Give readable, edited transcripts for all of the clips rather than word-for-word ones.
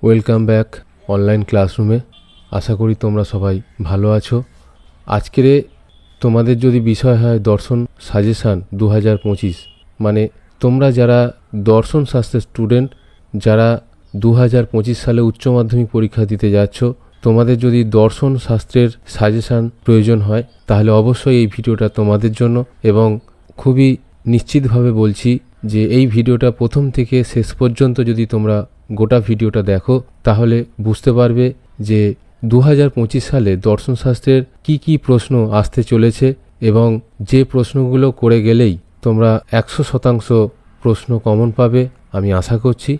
Welcome back online ক্লাসরুমে। আশা করি তোমরা সবাই ভালো আছো। আজকের তোমাদের যদি বিষয় হয় দর্শন সাজেশান 2025, মানে তোমরা যারা দর্শন শাস্ত্রের স্টুডেন্ট, যারা 2025 সালে উচ্চ মাধ্যমিক পরীক্ষা দিতে যাচ্ছ, তোমাদের যদি দর্শন শাস্ত্রের সাজেশান প্রয়োজন হয় তাহলে অবশ্যই এই ভিডিওটা তোমাদের জন্য। এবং খুবই নিশ্চিতভাবে বলছি যে এই ভিডিওটা প্রথম থেকে শেষ পর্যন্ত যদি তোমরা গোটা ভিডিওটা দেখো তাহলে বুঝতে পারবে যে 2025 সালে দর্শনশাস্ত্রের কি প্রশ্ন আসতে চলেছে এবং যে প্রশ্নগুলো করে গেলেই তোমরা 100% প্রশ্ন কমন পাবে আমি আশা করছি।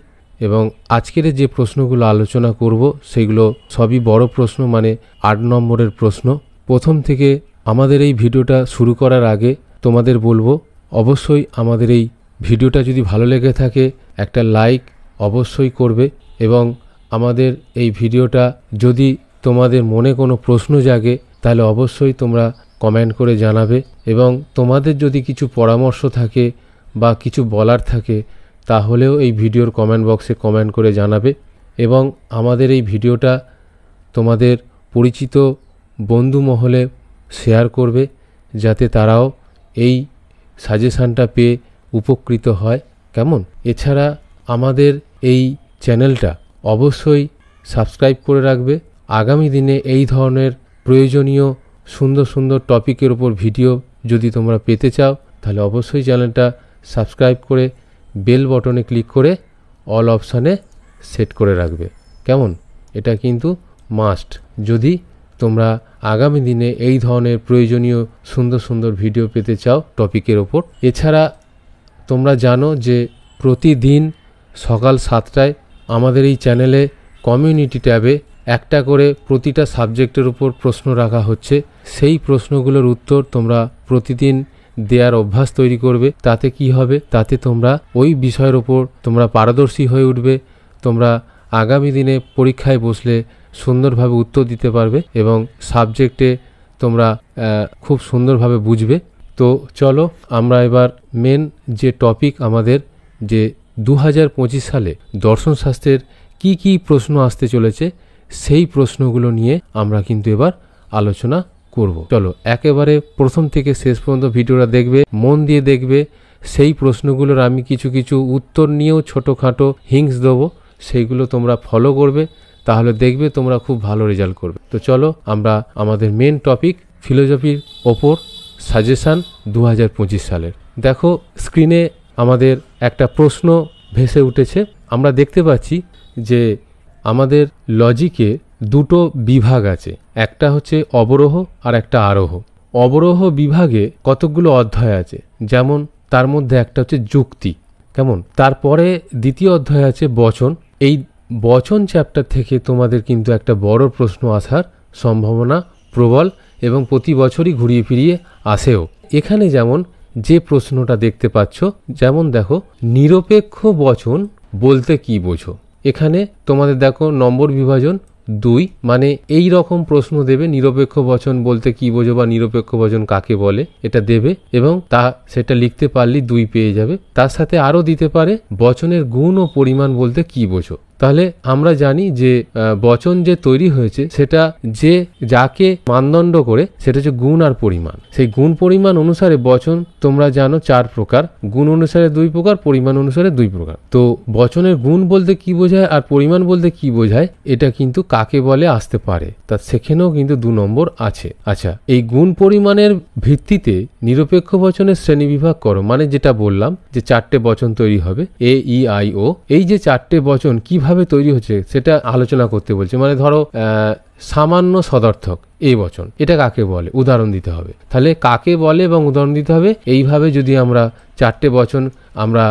এবং আজকের যে প্রশ্নগুলো আলোচনা করব সেগুলো সবই বড় প্রশ্ন, মানে 8 নম্বরের প্রশ্ন। প্রথম থেকে আমাদের এই ভিডিওটা শুরু করার আগে তোমাদের বলবো অবশ্যই আমাদের এই ভিডিওটা যদি ভালো লেগে থাকে একটা লাইক অবশ্যই করবে, এবং আমাদের এই ভিডিওটা যদি তোমাদের মনে কোনো প্রশ্ন জাগে তাহলে অবশ্যই তোমরা কমেন্ট করে জানাবে, এবং তোমাদের যদি কিছু পরামর্শ থাকে বা কিছু বলার থাকে তাহলেও এই ভিডিওর কমেন্ট বক্সে কমেন্ট করে জানাবে। এবং আমাদের এই ভিডিওটা তোমাদের পরিচিত বন্ধু মহলে শেয়ার করবে যাতে তারাও এই সাজেশানটা পেয়ে উপকৃত হয়। কেমন? এছাড়া আমাদের এই চ্যানেলটা অবশ্যই সাবস্ক্রাইব করে রাখবে। আগামী দিনে এই ধরনের প্রয়োজনীয় সুন্দর সুন্দর টপিকের উপর ভিডিও যদি তোমরা পেতে চাও তাহলে অবশ্যই চ্যানেলটা সাবস্ক্রাইব করে বেল বটনে ক্লিক করে অল অপশানে সেট করে রাখবে। কেমন? এটা কিন্তু মাস্ট যদি তোমরা আগামী দিনে এই ধরনের প্রয়োজনীয় সুন্দর সুন্দর ভিডিও পেতে চাও টপিকের ওপর। এছাড়া তোমরা জানো যে প্রতিদিন সকাল 7টায় আমাদের এই চ্যানেলে কমিউনিটি ট্যাবে একটা করে প্রতিটা সাবজেক্টের উপর প্রশ্ন রাখা হচ্ছে। সেই প্রশ্নগুলোর উত্তর তোমরা প্রতিদিন দেওয়ার অভ্যাস তৈরি করবে। তাতে কি হবে? তাতে তোমরা ওই বিষয়ের ওপর তোমরা পারদর্শী হয়ে উঠবে। তোমরা আগামী দিনে পরীক্ষায় বসলে সুন্দরভাবে উত্তর দিতে পারবে এবং সাবজেক্টে তোমরা খুব সুন্দরভাবে বুঝবে। তো চলো আমরা এবার মেন যে টপিক আমাদের, যে 2025 সালে দর্শনশাস্ত্রের কি প্রশ্ন আসতে চলেছে সেই প্রশ্নগুলো নিয়ে আমরা কিন্তু এবার আলোচনা করব। চলো একেবারে প্রথম থেকে শেষ পর্যন্ত ভিডিওটা দেখবে, মন দিয়ে দেখবে। সেই প্রশ্নগুলোর আমি কিছু উত্তর নিয়েও ছোটোখাটো হিংস দেবো, সেইগুলো তোমরা ফলো করবে, তাহলে দেখবে তোমরা খুব ভালো রেজাল্ট করবে। তো চলো আমরা আমাদের মেন টপিক ফিলোসফির ওপর সাজেশান 2025 সালের। দেখো স্ক্রিনে আমাদের একটা প্রশ্ন ভেসে উঠেছে। আমরা দেখতে পাচ্ছি যে আমাদের লজিকে দুটো বিভাগ আছে, একটা হচ্ছে অবরোহ আর একটা আরোহ। অবরোহ বিভাগে কতগুলো অধ্যায় আছে, যেমন তার মধ্যে একটা হচ্ছে যুক্তি। কেমন? তারপরে দ্বিতীয় অধ্যায় আছে বচন। এই বচন চ্যাপ্টার থেকে তোমাদের কিন্তু একটা বড় প্রশ্ন আসার সম্ভাবনা প্রবল এবং প্রতি বছরই ঘুরিয়ে ফিরিয়ে আসেও। এখানে যেমন যে প্রশ্নটা দেখতে পাচ্ছ, যেমন দেখো নিরপেক্ষ বচন বলতে কি বোঝো। এখানে তোমাদের দেখো নম্বর বিভাজন 2, মানে এই রকম প্রশ্ন দেবে, নিরপেক্ষ বচন বলতে কি বোঝো বা নিরপেক্ষ বচন কাকে বলে এটা দেবে, এবং সেটা লিখতে পারলে 2 পেয়ে যাবে। তার সাথে আরও দিতে পারে বচনের গুণ ও পরিমাণ বলতে কি বোঝো। তাহলে আমরা জানি যে বচন যে তৈরি হয়েছে সেটা যাকে মানদণ্ড করে সেটা হচ্ছে গুণ আর পরিমাণ। সেই গুণ পরিমাণ অনুসারে বচন তোমরা জানো 4 প্রকার, গুণ অনুসারে 2 প্রকার, পরিমাণ অনুসারে 2 প্রকার। তো বচনের গুণ বলতে কি বোঝায় আর পরিমাণ বলতে কি বোঝায় এটা কিন্তু কাকে বলে আসতে পারে, তা সেখানেও কিন্তু 2 নম্বর আছে। আচ্ছা, এই গুণ পরিমাণের ভিত্তিতে নিরপেক্ষ বচনের শ্রেণী বিভাগ করো, মানে যেটা বললাম যে 4টে বচন তৈরি হবে, AEIO। এই যে 4টে বচন কিভাবে তৈরি হচ্ছে সেটা আলোচনা করতে বলছে। মানে ধরো সামান্য সদর্থক এই বচন, এটা কাকে বলে উদাহরণ দিতে হবে। তাহলে কাকে বলে এবং উদাহরণ দিতে হবে। এইভাবে যদি আমরা 4টে বচন আমরা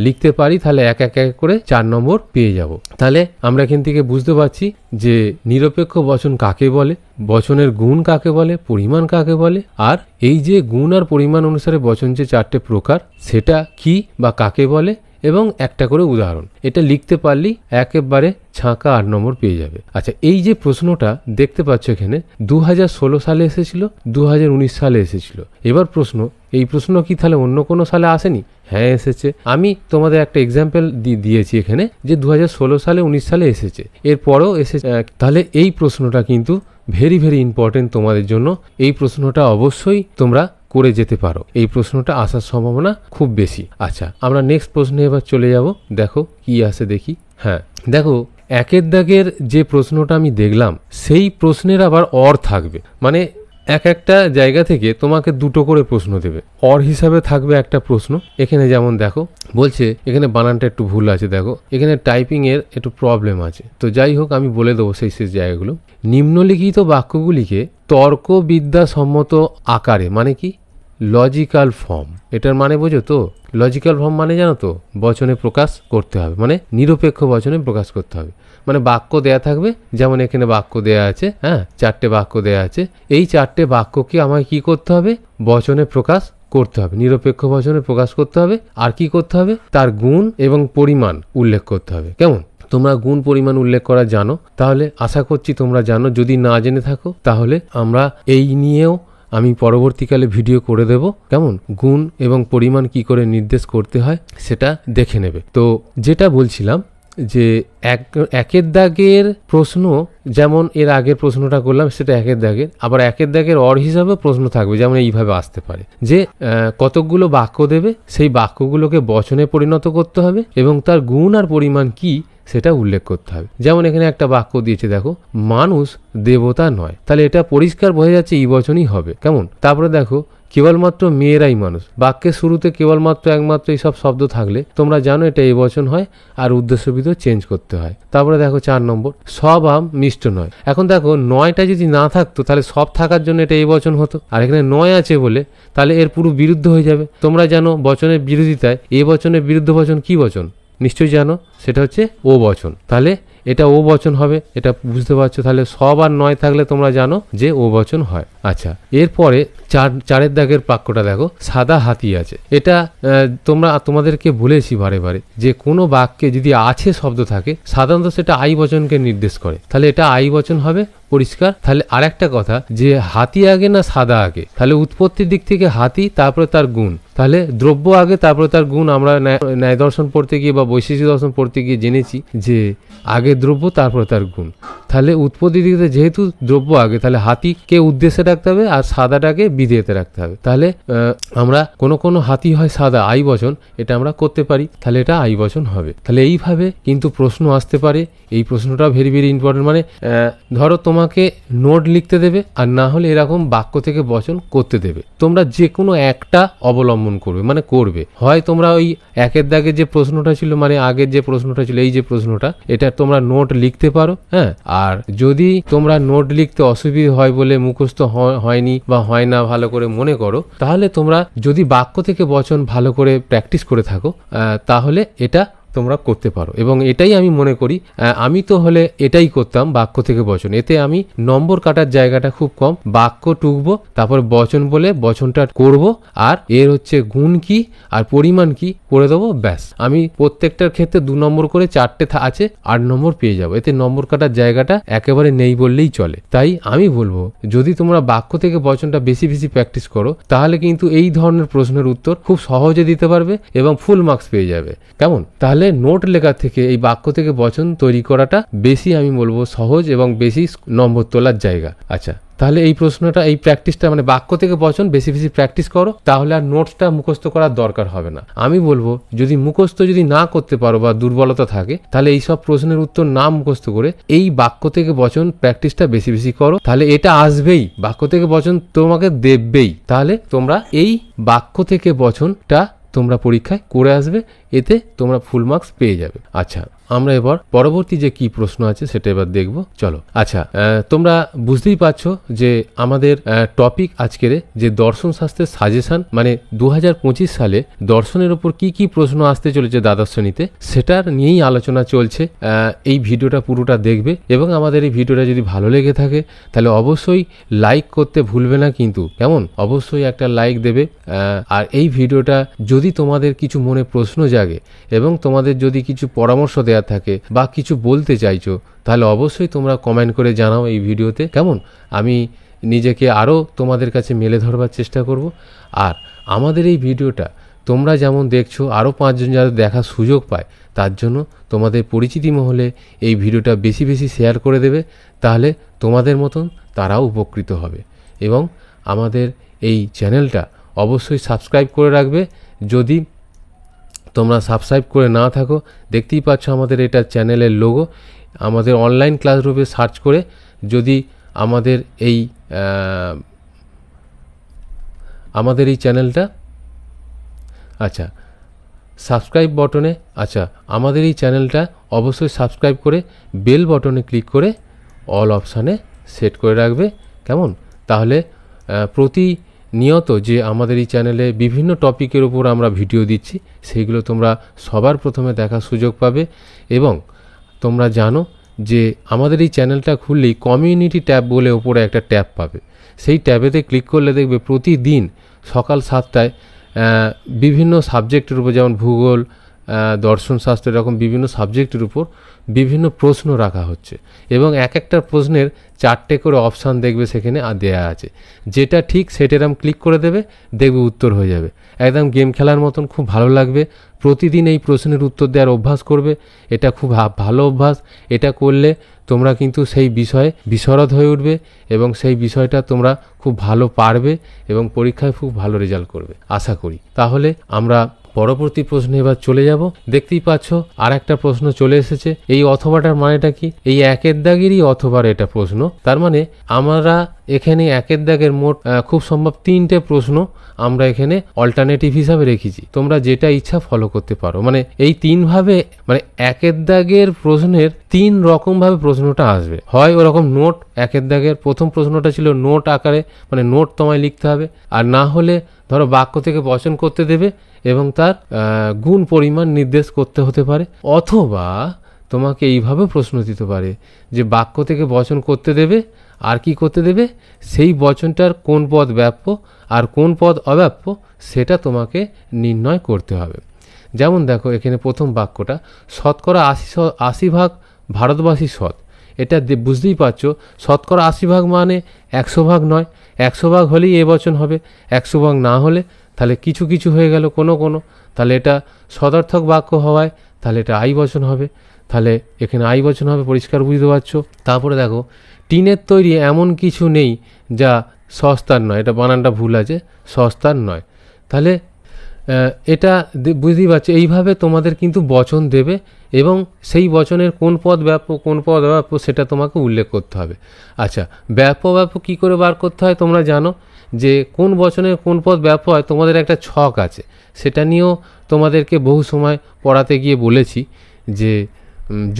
লিখতে পারি তাহলে এক করে 4 নম্বর পেয়ে যাব। তাহলে আমরা এখান থেকে বুঝতে পারছি যে নিরপেক্ষ বচন কাকে বলে, বচনের গুণ কাকে বলে, পরিমাণ কাকে বলে, আর এই যে গুণ আর পরিমাণ অনুসারে বচন যে 4টে প্রকার সেটা কি বা কাকে বলে, এবং একটা করে উদাহরণ। এটা লিখতে পারলেই একেবারে ছাঁকা 8 নম্বর পেয়ে যাবে। আচ্ছা, এই যে প্রশ্নটা দেখতে পাচ্ছ এখানে 2016 সালে এসেছিল, 2019 সালে এসেছিল। এবার এই প্রশ্ন কি তাহলে অন্য কোনো সালে আসেনি? হ্যাঁ এসেছে। আমি তোমাদের একটা এক্সাম্পল দিয়েছি এখানে যে 2016 সালে 19 সালে এসেছে, এরপরেও এসেছে। তাহলে এই প্রশ্নটা কিন্তু ভেরি ভেরি ইম্পর্টেন্ট তোমাদের জন্য। এই প্রশ্নটা অবশ্যই তোমরা করে যেতে পারো, এই প্রশ্নটা আসার সম্ভাবনা খুব বেশি। আচ্ছা, আমরা নেক্সট প্রশ্নে এবার চলে যাব। দেখো কি আসে দেখি। হ্যাঁ দেখো, একের দাগের যে প্রশ্নটা আমি দেখলাম সেই প্রশ্নের আবার অর থাকবে, মানে একটা জায়গা থেকে তোমাকে দুটো করে প্রশ্ন দেবে, অর হিসাবে থাকবে একটা প্রশ্ন। এখানে যেমন দেখো বলছে, এখানে বানানটা একটু ভুল আছে, দেখো এখানে টাইপিং এর একটু প্রবলেম আছে। তো যাই হোক, আমি বলে দেবো সেই জায়গাগুলো। নিম্নলিখিত বাক্যগুলিকে তর্কবিদ্যাসম্মত আকারে, মানে কি লজিক্যাল ফর্ম, এটার মানে বোঝো তো? লজিক্যাল ফর্ম মানে জানো তো, বচনে প্রকাশ করতে হবে, মানে নিরপেক্ষ বচনে প্রকাশ করতে হবে। মানে বাক্য দেয়া থাকবে, যেমন এখানে বাক্য দেয়া আছে, হ্যাঁ 4টে বাক্য দেয়া আছে। এই 4টে বাক্যকে আমায় কি করতে হবে? বচনে প্রকাশ করতে হবে, নিরপেক্ষ বচনে প্রকাশ করতে হবে। আর কি করতে হবে? তার গুণ এবং পরিমাণ উল্লেখ করতে হবে। কেমন? তোমরা গুণ পরিমাণ উল্লেখ করা জানো, তাহলে আশা করছি তোমরা জানো। যদি না জেনে থাকো তাহলে আমরা এই নিয়েও আমি পরবর্তীকালে ভিডিও করে দেব। কেমন? গুণ এবং পরিমাণ কি করে নির্দেশ করতে হয় সেটা দেখে নেবে। তো যেটা বলছিলাম যে একের দাগের প্রশ্ন, যেমন এর আগের প্রশ্নটা করলাম সেটা একের দাগের, আবার একের দাগের অর হিসাবে প্রশ্ন থাকবে। যেমন এইভাবে আসতে পারে যে কতকগুলো বাক্য দেবে, সেই বাক্যগুলোকে বচনে পরিণত করতে হবে এবং তার গুণ আর পরিমাণ কি সেটা উল্লেখ করতে হবে। যেমন এখানে একটা বাক্য দিয়েছে, দেখো মানুষ দেবতা নয়, তাহলে এটা পরিষ্কার বোঝা যাচ্ছে এই বচনই হবে। কেমন? তারপরে দেখো কেবলমাত্র মেয়েরাই মানুষ, বাক্যের শুরুতে কেবলমাত্র একমাত্র এইসব শব্দ থাকলে তোমরা জানো এটা এই বচন হয় আর উদ্দেশ্যবিধ চেঞ্জ করতে হয়। তারপরে দেখো 4 নম্বর, সব আম মিষ্ট নয়। এখন দেখো 9টা যদি না থাকতো তাহলে সব থাকার জন্য এটা এই বচন হতো, আর এখানে 9 আছে বলে তাহলে এর পুরো বিরুদ্ধ হয়ে যাবে। তোমরা জানো বচনের বিরোধিতায় এই বচনের বিরুদ্ধ বচন কি বচন? নিশ্চয়ই জানো, সেটা হচ্ছে ও বচন। তাহলে এটা ও বচন হবে, এটা বুঝতে পারছো? তাহলে সব আর 9 থাকলে তোমরা জানো যে ও বচন হয়। আচ্ছা, এরপরে 4-4 দাগের বাক্যটা দেখো, সাদা হাতি আছে। এটা তোমাদেরকে বলেছি বারে বারে যে কোনো বাক্যে যদি আছে শব্দ থাকে সাধারণত সেটা আই বচনকে নির্দেশ করে, তাহলে এটা আই বচন হবে, পরিষ্কার। তাহলে আরেকটা কথা যে হাতি আগে না সাদা আগে? তাহলে উৎপত্তির দিক থেকে হাতি, তারপরে তার গুণ, তাহলে দ্রব্য আগে তারপরে তার গুণ। আমরা ন্যায় দর্শন পড়তে গিয়ে বা বৈশিষ্ট্য দর্শন পড়তে গিয়ে জেনেছি যে আগে দ্রব্য তারপরে তার গুণ। তাহলে উৎপত্তির দিক থেকে যেহেতু দ্রব্য আগে, তাহলে হাতিকে উদ্দেশ্যে রাখতে হবে আর সাদাটাকে বিধেয়তে রাখতে হবে। তাহলে আমরা কোনো হাতি হয় সাদা, আই বচন, এটা আমরা করতে পারি, তাহলে এটা আই বচন হবে। তাহলে এইভাবে কিন্তু প্রশ্ন আসতে পারে। এই প্রশ্নটা ভেরি ভেরি ইম্পর্টেন্ট। মানে ধরো তোমাকে নোট লিখতে দেবে আর না হলে এরকম বাক্য থেকে বচন করতে দেবে, তোমরা যে কোনো একটা অবলম্বন করবে, মানে করবে। হয় তোমরা ওই একের দাগের যে প্রশ্নটা ছিল, মানে আগের যে প্রশ্নটা ছিল, এই যে প্রশ্নটা, এটা তোমরা নোট লিখতে পারো। হ্যাঁ, আর যদি তোমরা নোট লিখতে অসুবিধা হয় বলে মুখস্থ হয়নি বা হয় না ভালো করে মনে করো, তাহলে তোমরা যদি বাক্য থেকে বচন ভালো করে প্র্যাকটিস করে থাকো তাহলে এটা তোমরা করতে পারো। এবং এটাই আমি মনে করি, আমি তো হলে এটাই করতাম, বাক্য থেকে বচন। এতে আমি নম্বর কাটার জায়গাটা খুব কম, বাক্য টুকবো, তারপর বচন বলে বচনটা করব, আর এর হচ্ছে গুণ কি আর পরিমাণ কি করে দেবো, ব্যাস। আমি প্রত্যেকটার ক্ষেত্রে 2 নম্বর করে 4টে আছে, 8 নম্বর পেয়ে যাবো। এতে নম্বর কাটার জায়গাটা একেবারে নেই বললেই চলে। তাই আমি বলবো, যদি তোমরা বাক্য থেকে বচনটা বেশি বেশি প্র্যাকটিস করো তাহলে কিন্তু এই ধরনের প্রশ্নের উত্তর খুব সহজে দিতে পারবে এবং ফুল মার্কস পেয়ে যাবে। কেমন? তাহলে নোট লেখা থেকে এই বাক্য থেকে বচন তৈরি করাটা বেশি আমি বলবো সহজ এবং বেশি নম্বর তোলার জায়গা। আচ্ছা, তাহলে এই প্রশ্নটা, এই প্র্যাকটিসটা, মানে বাক্য থেকে বচন বেশি বেশি প্র্যাকটিস করো, তাহলে আর নোটসটা মুখস্থ করার দরকার হবে না। আমি বলবো যদি মুখস্থ যদি না করতে পারো বা দুর্বলতা থাকে, তাহলে এই সব প্রশ্নের উত্তর না মুখস্থ করে এই বাক্য থেকে বচন প্র্যাকটিসটা বেশি বেশি করো, তাহলে এটা আসবেই, বাক্য থেকে বচন তোমাকে দেবেই। তাহলে তোমরা এই বাক্য থেকে বচনটা তোমরা পরীক্ষায় করে আসবে, এতে তোমরা ফুল মার্কস পেয়ে যাবে। আচ্ছা, আমরা এবার পরবর্তী যে কি প্রশ্ন আছে সেটা এবার দেখব, চলো। আচ্ছা, তোমরা বুঝতেই পারছো যে আমাদের টপিক আজকের যে দর্শন শাস্ত্রের সাজেশন, মানে 2025 সালে দর্শনের উপর কি কি প্রশ্ন আসতে চলেছে দ্বাদশ শ্রেণীতে, সেটার নিয়েই আলোচনা চলছে। এই ভিডিওটা পুরোটা দেখবে এবং আমাদের এই ভিডিওটা যদি ভালো লেগে থাকে তাহলে অবশ্যই লাইক করতে ভুলবে না কিন্তু, কেমন? অবশ্যই একটা লাইক দেবে। আর এই ভিডিওটা যদি তোমাদের কিছু মনে প্রশ্ন জাগে এবং তোমাদের যদি কিছু পরামর্শ দেওয়া দেওয়া থাকে বা কিছু বলতে চাইছো, তাহলে অবশ্যই তোমরা কমেন্ট করে জানাও এই ভিডিওতে, কেমন? আমি নিজেকে আরও তোমাদের কাছে মেলে ধরবার চেষ্টা করব। আর আমাদের এই ভিডিওটা তোমরা যেমন দেখছো, আরও 5 জন যারা দেখার সুযোগ পায়, তার জন্য তোমাদের পরিচিতি মহলে এই ভিডিওটা বেশি বেশি শেয়ার করে দেবে, তাহলে তোমাদের মতন তারাও উপকৃত হবে। এবং আমাদের এই চ্যানেলটা অবশ্যই সাবস্ক্রাইব করে রাখবে। যদি তোমরা সাবস্ক্রাইব করে না থাকো, দেখতেই পাচ্ছ আমাদের এটা চ্যানেলের লোগো। আমাদের অনলাইন ক্লাসরুমে সার্চ করে যদি আমাদের এই চ্যানেলটা সাবস্ক্রাইব বটনে আমাদের এই চ্যানেলটা অবশ্যই সাবস্ক্রাইব করে বেল বটনে ক্লিক করে অল অপশানে সেট করে রাখবে, কেমন? তাহলে প্রতিনিয়ত যে আমাদের এই চ্যানেলে বিভিন্ন টপিকের উপর আমরা ভিডিও দিচ্ছি, সেইগুলো তোমরা সবার প্রথমে দেখার সুযোগ পাবে। এবং তোমরা জানো যে আমাদের এই চ্যানেলটা খুললেই কমিউনিটি ট্যাব বলে ওপরে একটা ট্যাব পাবে। সেই ট্যাবেতে ক্লিক করলে দেখবে প্রতিদিন সকাল 7টায় বিভিন্ন সাবজেক্টের উপর, যেমন ভূগোল, দর্শনশাস্ত্র, এরকম বিভিন্ন সাবজেক্টের উপর বিভিন্ন প্রশ্ন রাখা হচ্ছে। এবং এক একটা প্রশ্নের 4টে করে অপশান দেখবে সেখানে দেয়া আছে। যেটা ঠিক সেটা এরকম ক্লিক করে দেবে, দেখবে উত্তর হয়ে যাবে। একদম গেম খেলার মতন খুব ভালো লাগবে। প্রতিদিন এই প্রশ্নের উত্তর দেওয়ার অভ্যাস করবে, এটা খুব ভালো অভ্যাস। এটা করলে তোমরা কিন্তু সেই বিষয়ে বিশরদ হয়ে উঠবে এবং সেই বিষয়টা তোমরা খুব ভালো পারবে এবং পরীক্ষায় খুব ভালো রেজাল্ট করবে আশা করি। তাহলে আমরা পরবর্তী প্রশ্নে এবার চলে যাব। দেখতেই পাচ্ছ আর একটা প্রশ্ন চলে এসেছে। এই অথবাটার মানেটা কি? এই একের দাগেরই অথবার এটা প্রশ্ন। তার মানে আমরা এখানে একের দাগের মোট খুব সম্ভব 3টে প্রশ্ন আমরা এখানে অল্টারনেটিভ হিসাবে রেখেছি। তোমরা যেটা ইচ্ছা ফলো করতে পারো। মানে এই 3 ভাবে, মানে একের দাগের প্রশ্নের 3 রকম ভাবে প্রশ্নটা আসবে। হয় ওরকম নোট, একের দাগের প্রথম প্রশ্নটা ছিল নোট আকারে, মানে নোট তোমায় লিখতে হবে। আর না হলে ধরো বাক্য থেকে বচন করতে দেবে এবং তার গুণ পরিমাণ নির্দেশ করতে হতে পারে। অথবা তোমাকে এইভাবে প্রশ্ন দিতে পারে যে বাক্য থেকে বচন করতে দেবে, আর কি করতে দেবে, সেই বচনটার কোন পদ ব্যাপ্য আর কোন পদ অব্যাপ্য সেটা তোমাকে নির্ণয় করতে হবে। যেমন দেখো এখানে প্রথম বাক্যটা, শতকরা 80% ভারতবাসী সৎ। এটা বুঝতেই পারছো, শতকরা 80% মানে 100% নয়। 100% হলেই এ বচন হবে, 100% না হলে তাহলে কিছু কিছু হয়ে গেল কোনো, তাহলে এটা সদর্থক বাক্য হওয়ায় তাহলে এটা আই বচন হবে। তাহলে এখানে আই বচন হবে, পরিষ্কার বুঝতে পারছো। তারপরে দেখো, টিনের তৈরি এমন কিছু নেই যা সস্তার নয়। এটা বানানটা ভুল আছে, সস্তার নয়। তাহলে এটা বুঝতেই পারছো। এইভাবে তোমাদের কিন্তু বচন দেবে এবং সেই বচনের কোন পদ ব্যাপ্য কোন পদ অব্যাপ্য সেটা তোমাকে উল্লেখ করতে হবে। ব্যাপ্য ব্যাপ্য কী করে বার করতে হয় তোমরা জানো, যে কোন বচনের কোন পদ ব্যাপ্য হয় তোমাদের একটা ছক আছে। সেটা নিয়েও তোমাদেরকে বহু সময় পড়াতে গিয়ে বলেছি যে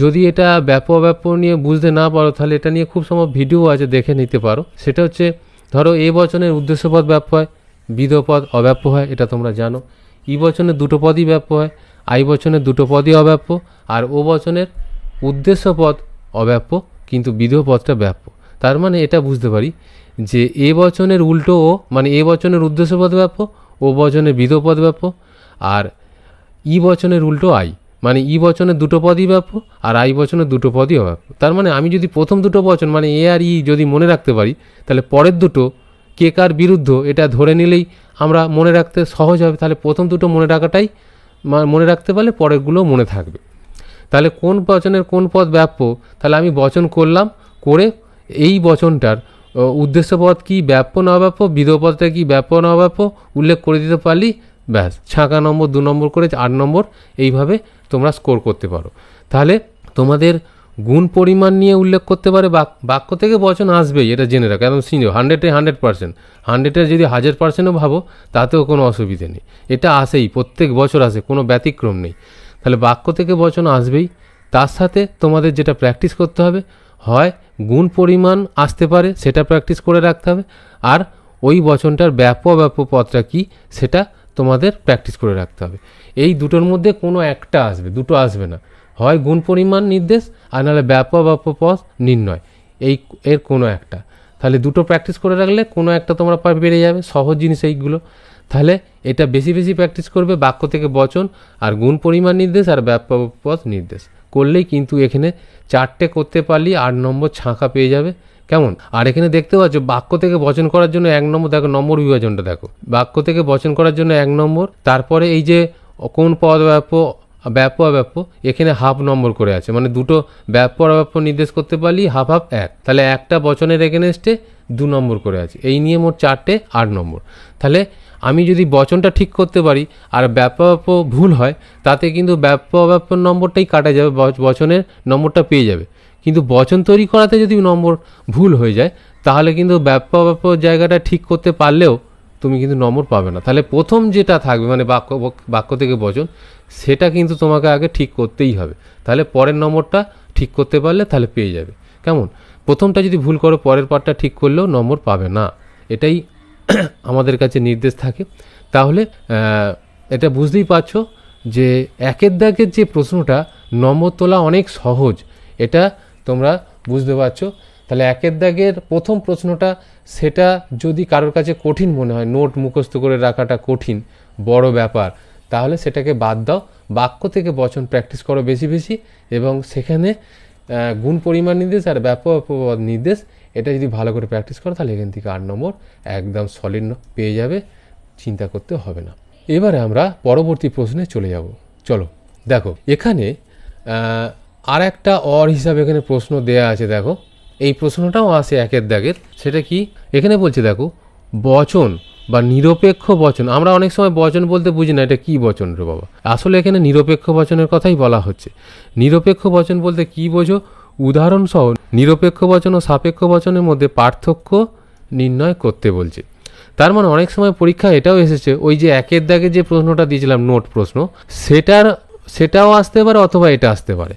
যদি এটা ব্যাপ্য অব্যাপ্য নিয়ে বুঝতে না পারো, তাহলে এটা নিয়ে খুব সম্ভব ভিডিও আছে, দেখে নিতে পারো। সেটা হচ্ছে, ধরো এ বচনের উদ্দেশ্য পদ ব্যাপ্য হয়, বিধেয় পদ অব্যাপ্য হয়, এটা তোমরা জানো। ই বচনের 2টো পদই ব্যাপ্য হয়, আই বচনের 2টো পদই অব্যাপ্য, আর ও বচনের উদ্দেশ্য পদ অব্যাপ্য কিন্তু বিধেয় পদটা ব্যাপ্য। তার মানে এটা বুঝতে পারি যে এ বচনের উল্টো ও, মানে এ বচনের উদ্দেশ্য পদ ব্যাপ্য, ও বচনের বিধেয় পদ ব্যাপ্য। আর ই বচনের উল্টো আই, মানে ই বচনের 2টো পদই ব্যাপ্য আর আই বচনের 2টো পদই অব্যাপ্য। তার মানে আমি যদি প্রথম 2টো বচন মানে এ আর ই যদি মনে রাখতে পারি, তাহলে পরের 2টো কে কার বিরুদ্ধ এটা ধরে নিলেই আমরা মনে রাখতে সহজ হবে। তাহলে প্রথম 2টো মনে রাখতে পারলে পরেরগুলো মনে থাকবে। তাহলে কোন বচনের কোন পদ ব্যাপ্য, তাহলে আমি বচন করলাম, করে এই বচনটার উদ্দেশ্য পদ কি, ব্যাপ্য না অব্যাপ্য, বিধেয় পদটা কি, ব্যাপ্য না অব্যাপ্য উল্লেখ করে দিতে পারলি, ব্যাস ছাঁকা নম্বর 2 নম্বর করে 8 নম্বর এইভাবে তোমরা স্কোর করতে পারো। তাহলে তোমাদের গুণ পরিমাণ নিয়ে উল্লেখ করতে পারে, বাক্য থেকে বচন আসবেই, এটা জেনে রাখো। একদম সিনিয়র 100-এ 100%, 100-এ যদি 1000%ও ভাবো তাতেও কোনো অসুবিধে নেই। এটা আসেই, প্রত্যেক বছর আসে, কোনো ব্যতিক্রম নেই। তাহলে বাক্য থেকে বচন আসবেই। তার সাথে তোমাদের যেটা প্র্যাকটিস করতে হবে, হয় গুণ পরিমাণ আসতে পারে, সেটা প্র্যাকটিস করে রাখতে হবে, আর ওই বচনটার ব্যাপ্য অব্যাপ্য পদটা কি সেটা তোমাদের প্র্যাকটিস করে রাখতে হবে। এই দুটোর মধ্যে কোনো একটা আসবে, দুটো আসবে না। হয় গুণ পরিমাণ নির্দেশ আর নাহলে ব্যাপ্য অব্যাপ্য পদ নির্ণয়, এর কোনো একটা। তাহলে দুটো প্র্যাকটিস করে রাখলে কোনো একটা তোমরা পেরে যাবে, সহজ জিনিস এইগুলো। তাহলে এটা বেশি বেশি প্র্যাকটিস করবে, বাক্য থেকে বচন আর গুণ পরিমাণ নির্দেশ আর ব্যাপ্য পদ নির্দেশ। করলেই কিন্তু এখানে 4টে করতে পারলেই 8 নম্বর ছাঁকা পেয়ে যাবে। কেমন? আর এখানে দেখতে পাচ্ছ বাক্য থেকে বচন করার জন্য 1 নম্বর, দেখো নম্বর বিভাজনটা দেখো, বাক্য থেকে বচন করার জন্য 1 নম্বর, তারপরে এই যে কোন পদ ব্যাপ্য অব্যাপ্য এখানে হাফ নম্বর করে আছে, মানে দুটো ব্যাপ্য অব্যাপ্য নির্দেশ করতে পারলেই হাফ হাফ 1, তাহলে একটা বচনের এগেনস্টে 2 নম্বর করে আছে। এই নিয়ে মোট 4টে 8 নম্বর। তাহলে আমি যদি বচনটা ঠিক করতে পারি আর ব্যাপ্য অব্যাপ্য ভুল হয়, তাতে কিন্তু ব্যাপ্য অব্যাপ্য নম্বরটাই কাটা যাবে, বচনের নম্বরটা পেয়ে যাবে। কিন্তু বচন তৈরি করাতে যদি নম্বর ভুল হয়ে যায়, তাহলে কিন্তু ব্যাপ্য অব্যাপ্য জায়গাটা ঠিক করতে পারলেও তুমি কিন্তু নম্বর পাবে না। তাহলে প্রথম যেটা থাকবে মানে বাক্য থেকে বচন, সেটা কিন্তু তোমাকে আগে ঠিক করতেই হবে, তাহলে পরের নম্বরটা ঠিক করতে পারলে তাহলে পেয়ে যাবে। কেমন? প্রথমটা যদি ভুল করো পরের পার্টটা ঠিক করলেও নম্বর পাবে না, এটাই আমাদের কাছে নির্দেশ থাকে। তাহলে এটা বুঝতেই পারছো যে একের দাগের যে প্রশ্নটা নম্বর তোলা অনেক সহজ, এটা তোমরা বুঝতে পারছো। তাহলে একের দাগের প্রথম প্রশ্নটা, সেটা যদি কারোর কাছে কঠিন মনে হয়, নোট মুখস্থ করে রাখাটা কঠিন বড় ব্যাপার, তাহলে সেটাকে বাদ দাও, বাক্য থেকে বচন প্র্যাকটিস করো বেশি বেশি, এবং সেখানে গুণ পরিমাণ নির্দেশ আর ব্যাপ্য অপবাদ নির্দেশ এটা যদি ভালো করে প্র্যাকটিস করো, তাহলে এখান থেকে 8 নম্বর একদম সলিড পেয়ে যাবে, চিন্তা করতে হবে না। এবারে আমরা পরবর্তী প্রশ্নে চলে যাব। চলো দেখো, এখানে আর একটা অর হিসাবে এখানে প্রশ্ন দেয়া আছে। দেখো এই প্রশ্নটাও আসে একের দাগের, সেটা কি এখানে বলছে, দেখো বচন বা নিরপেক্ষ বচন, আমরা অনেক সময় বচন বলতে বুঝি না এটা কি বচন রে বাবা, আসলে এখানে নিরপেক্ষ বচনের কথাই বলা হচ্ছে। নিরপেক্ষ বচন বলতে কি বোঝো, উদাহরণসহ নিরপেক্ষ বচন ও সাপেক্ষ বচনের মধ্যে পার্থক্য নির্ণয় করতে বলছে। তার মানে অনেক সময় পরীক্ষায় এটাও এসেছে, ওই যে একের দাগে যে প্রশ্নটা দিয়েছিলাম নোট প্রশ্ন, সেটাও আসতে পারে অথবা এটা আসতে পারে।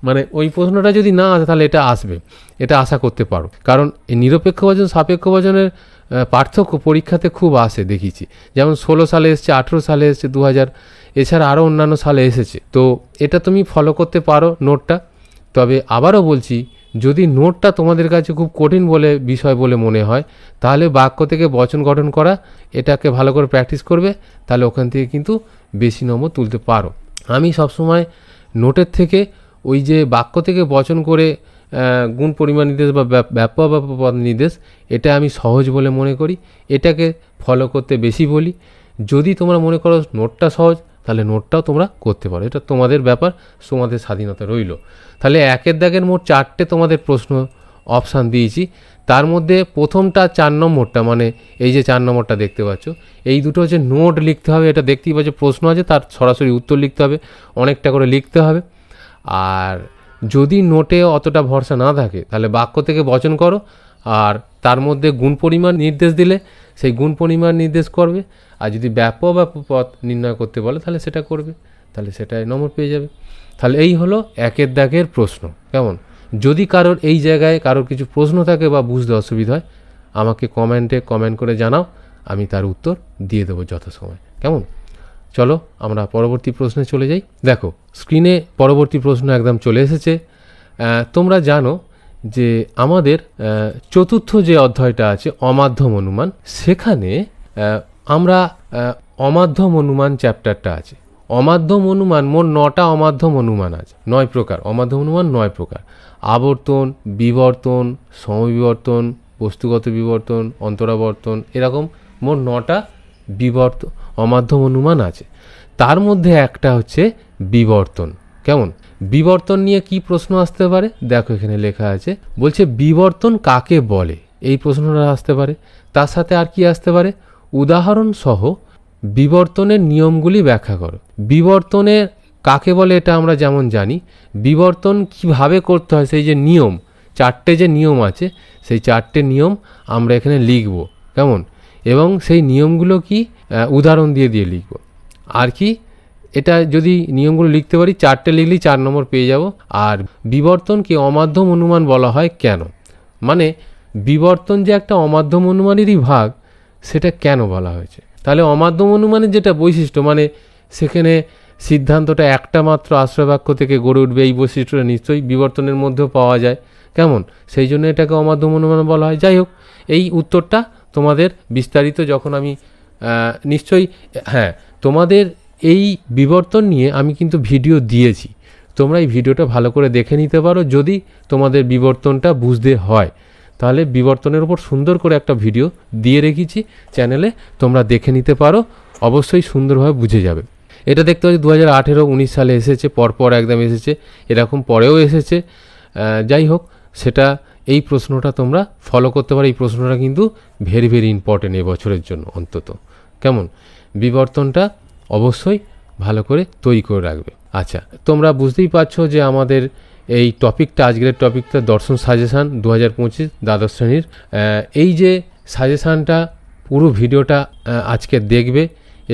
মানে ওই প্রশ্নটা যদি না আসে তাহলে এটা আসবে, এটা আশা করতে পারো, কারণ এই নিরপেক্ষ বচন সাপেক্ষ বচনের পার্থক্য পরীক্ষাতে খুব আসে দেখিছি। যেমন 16 সালে এসছে, 18 সালে এসছে, 2000, এছাড়া আরও অন্যান্য সালে এসেছে। তো এটা তুমি ফলো করতে পারো নোটটা। তবে আবারও বলছি, যদি নোটটা তোমাদের কাছে খুব কঠিন বিষয় বলে মনে হয়, তাহলে বাক্য থেকে বচন গঠন করা এটাকে ভালো করে প্র্যাকটিস করবে, তাহলে ওখান থেকে কিন্তু বেশি নম্বর তুলতে পারো। আমি সবসময় নোটের থেকে ওই যে বাক্য থেকে বচন করে গুণ পরিমাণ নির্দেশ বা ব্যাপ্য পদ নির্দেশ, এটা আমি সহজ বলে মনে করি, এটাকে ফলো করতে বেশি বলি। যদি তোমরা মনে করো নোটটা সহজ, তাহলে নোটটাও তোমরা করতে পারো, এটা তোমাদের ব্যাপার, তোমাদের স্বাধীনতা রইল। তাহলে একের দাগের মোট 4টে তোমাদের প্রশ্ন অপশান দিয়েছি, তার মধ্যে প্রথমটা 4 নম্বরটা, মানে এই যে 4 নম্বরটা দেখতে পাচ্ছ, এই দুটো হচ্ছে নোট লিখতে হবে, এটা দেখতেই পাচ্ছ প্রশ্ন আছে, তার সরাসরি উত্তর লিখতে হবে, অনেকটা করে লিখতে হবে। আর যদি নোটে অতটা ভরসা না থাকে, তাহলে বাক্য থেকে বচন করো, আর তার মধ্যে গুণ পরিমাণ নির্দেশ দিলে সেই গুণ পরিমাণ নির্দেশ করবে, আর যদি ব্যাপ্য পদ নির্ণয় করতে বলে তাহলে সেটা করবে, তাহলে সেটাই নম্বর পেয়ে যাবে। তাহলে এই হলো একের দাগের প্রশ্ন। কেমন? যদি কারোর এই জায়গায় কারোর কিছু প্রশ্ন থাকে বা বুঝতে অসুবিধা হয়, আমাকে কমেন্ট করে জানাও, আমি তার উত্তর দিয়ে দেবো যথাসময়। কেমন? চলো আমরা পরবর্তী প্রশ্নে চলে যাই। দেখো স্ক্রিনে পরবর্তী প্রশ্ন একদম চলে এসেছে। তোমরা জানো যে আমাদের চতুর্থ যে অধ্যায়টা আছে অমাধ্যম অনুমান, সেখানে আমরা অমাধ্যম অনুমান চ্যাপ্টারটা আছে। অমাধ্যম অনুমান মোট 9টা অমাধ্যম অনুমান আছে, 9 প্রকার অমাধ্যম অনুমান, 9 প্রকার: আবর্তন, বিবর্তন, সমবিবর্তন, বস্তুগত বিবর্তন, অন্তরাবর্তন, এরকম মোট 9টা অমাধ্যম অনুমান আছে। তার মধ্যে একটা হচ্ছে বিবর্তন। কেমন? বিবর্তন নিয়ে কি প্রশ্ন আসতে পারে দেখো, এখানে লেখা আছে, বলছে বিবর্তন কাকে বলে, এই প্রশ্নটা আসতে পারে। তার সাথে আর কি আসতে পারে, উদাহরণ সহ বিবর্তনের নিয়মগুলি ব্যাখ্যা করো। বিবর্তনের কাকে বলে এটা আমরা যেমন জানি, বিবর্তন কিভাবে করতে হয় সেই যে নিয়ম, 4টে যে নিয়ম আছে, সেই 4টে নিয়ম আমরা এখানে লিখব। কেমন? এবং সেই নিয়মগুলো কি উদাহরণ দিয়ে লিখব। আর কি, এটা যদি নিয়মগুলো লিখতে পারি, 4টে লিখলেই 4 নম্বর পেয়ে যাব। আর বিবর্তনকে অমাধ্যম অনুমান বলা হয় কেন, মানে বিবর্তন যে একটা অমাধ্যম অনুমানেরই ভাগ, সেটা কেন বলা হয়েছে। তাহলে অমাধ্যম অনুমানের যেটা বৈশিষ্ট্য, মানে সেখানে সিদ্ধান্তটা একটা মাত্র আশ্রয় বাক্য থেকে গড়ে উঠবে, এই বৈশিষ্ট্যটা নিশ্চয়ই বিবর্তনের মধ্যেও পাওয়া যায়। কেমন? সেই জন্য এটাকে অমাধ্যম অনুমান বলা হয়। যাই হোক, এই উত্তরটা তোমাদের বিস্তারিত যখন আমি নিশ্চয়ই, হ্যাঁ, তোমাদের এই বিবর্তন নিয়ে আমি কিন্তু ভিডিও দিয়েছি, তোমরা এই ভিডিওটা ভালো করে দেখে নিতে পারো। যদি তোমাদের বিবর্তনটা বুঝতে হয় তাহলে বিবর্তনের উপর সুন্দর করে একটা ভিডিও দিয়ে রেখেছি চ্যানেলে, তোমরা দেখে নিতে পারো, অবশ্যই সুন্দরভাবে বুঝে যাবে। এটা দেখতে পাচ্ছি 2018-19 সালে এসেছে, পরপর একদম এসেছে, এরকম পরেও এসেছে। যাই হোক, সেটা এই প্রশ্নটা তোমরা ফলো করতে পারো। এই প্রশ্নটা কিন্তু ভেরি ভেরি ইম্পর্টেন্ট এবছরের জন্য অন্তত। কেমন, বিবর্তনটা অবশ্যই ভালো করে তৈরি করে রাখবে। আচ্ছা, তোমরা বুঝতেই পারছো যে আমাদের এই টপিকটা, আজকের টপিকটা দর্শন সাজেশান 2025 দ্বাদশ শ্রেণীর। এই যে সাজেশানটা, পুরো ভিডিওটা আজকে দেখবে,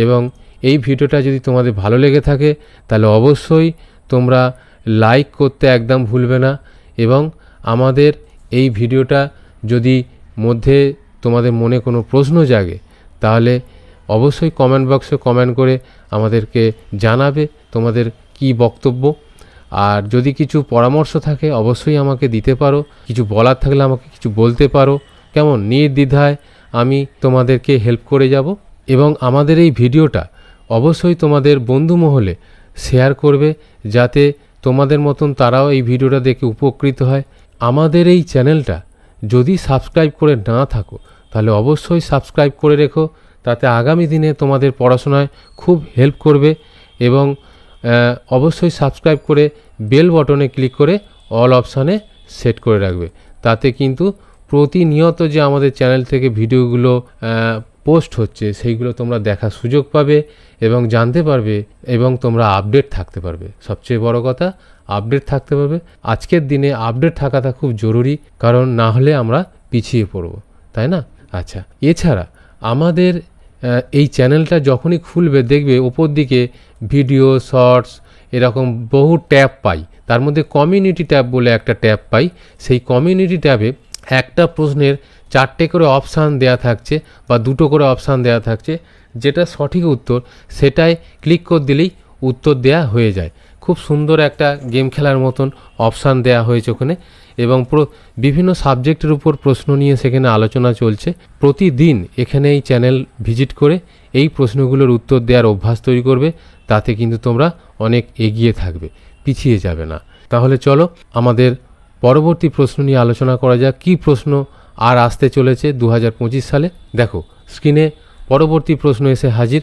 এবং এই ভিডিওটা যদি তোমাদের ভালো লেগে থাকে তাহলে অবশ্যই তোমরা লাইক করতে একদম ভুলবে না, এবং আমাদের এই ভিডিওটা যদি মধ্যে তোমাদের মনে কোনো প্রশ্ন জাগে তাহলে অবশ্যই কমেন্ট বক্সে কমেন্ট করে আমাদেরকে জানাবে তোমাদের কি বক্তব্য। আর যদি কিছু পরামর্শ থাকে অবশ্যই আমাকে দিতে পারো, কিছু বলার থাকলে আমাকে কিছু বলতে পারো। কেমন, নির্দ্বিধায় আমি তোমাদেরকে হেল্প করে যাব। এবং আমাদের এই ভিডিওটা অবশ্যই তোমাদের বন্ধু মহলে শেয়ার করবে, যাতে তোমাদের মতন তারাও এই ভিডিওটা দেখে উপকৃত হয়। আমাদের এই চ্যানেলটা যদি সাবস্ক্রাইব করে না থাকো তাহলে অবশ্যই সাবস্ক্রাইব করে রেখো, তাতে আগামী দিনে তোমাদের পড়াশোনায় খুব হেল্প করবে। এবং অবশ্যই সাবস্ক্রাইব করে বেল বটনে ক্লিক করে অল অপশানে সেট করে রাখবে, তাতে কিন্তু প্রতিনিয়ত যে আমাদের চ্যানেল থেকে ভিডিওগুলো পোস্ট হচ্ছে সেইগুলো তোমরা দেখার সুযোগ পাবে এবং জানতে পারবে, এবং তোমরা আপডেট থাকতে পারবে। সবচেয়ে বড় কথা, আপডেট থাকতে পারবে। আজকের দিনে আপডেট থাকাটা খুব জরুরি, কারণ না হলে আমরা পিছিয়ে পড়ব, তাই না? আচ্ছা, এছাড়া আমাদের এই চ্যানেলটা যখনই খুলবে দেখবে ওপর দিকে ভিডিও, শর্টস, এরকম বহু ট্যাব পাই। তার মধ্যে কমিউনিটি ট্যাব বলে একটা ট্যাব পাই। সেই কমিউনিটি ট্যাবে একটা প্রশ্নের 4টে করে অপশান দেয়া থাকছে বা 2টো করে অপশান দেয়া থাকছে, যেটা সঠিক উত্তর সেটাই ক্লিক করে দিলেই উত্তর দেয়া হয়ে যায়। খুব সুন্দর একটা গেম খেলার মতন অপশান দেয়া হয়েছে ওখানে, এবং বিভিন্ন সাবজেক্টের উপর প্রশ্ন নিয়ে সেখানে আলোচনা চলছে। প্রতিদিন এখানে এই চ্যানেল ভিজিট করে এই প্রশ্নগুলোর উত্তর দেওয়ার অভ্যাস তৈরি করবে, তাতে কিন্তু তোমরা অনেক এগিয়ে থাকবে, পিছিয়ে যাবে না। তাহলে চলো আমাদের পরবর্তী প্রশ্ন নিয়ে আলোচনা করা যাক। কী প্রশ্ন আর আসতে চলেছে 2025 সালে। দেখো স্ক্রিনে পরবর্তী প্রশ্ন এসে হাজির।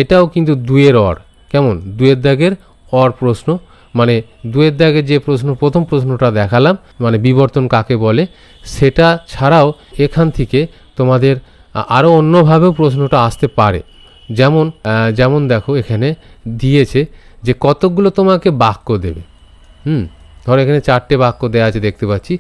এটাও কিন্তু 2-এর অর। কেমন, 2-এর দাগের অর প্রশ্ন, মানে 2-এর দাগের যে প্রশ্ন, প্রথম প্রশ্নটা দেখালাম, মানে বিবর্তন কাকে বলে, সেটা ছাড়াও এখান থেকে তোমাদের আরও অন্যভাবেও প্রশ্নটা আসতে পারে। যেমন দেখো এখানে দিয়েছে যে কতকগুলো তোমাকে বাক্য দেবে। ধরো এখানে 4টে বাক্য দেওয়া আছে দেখতে পাচ্ছি,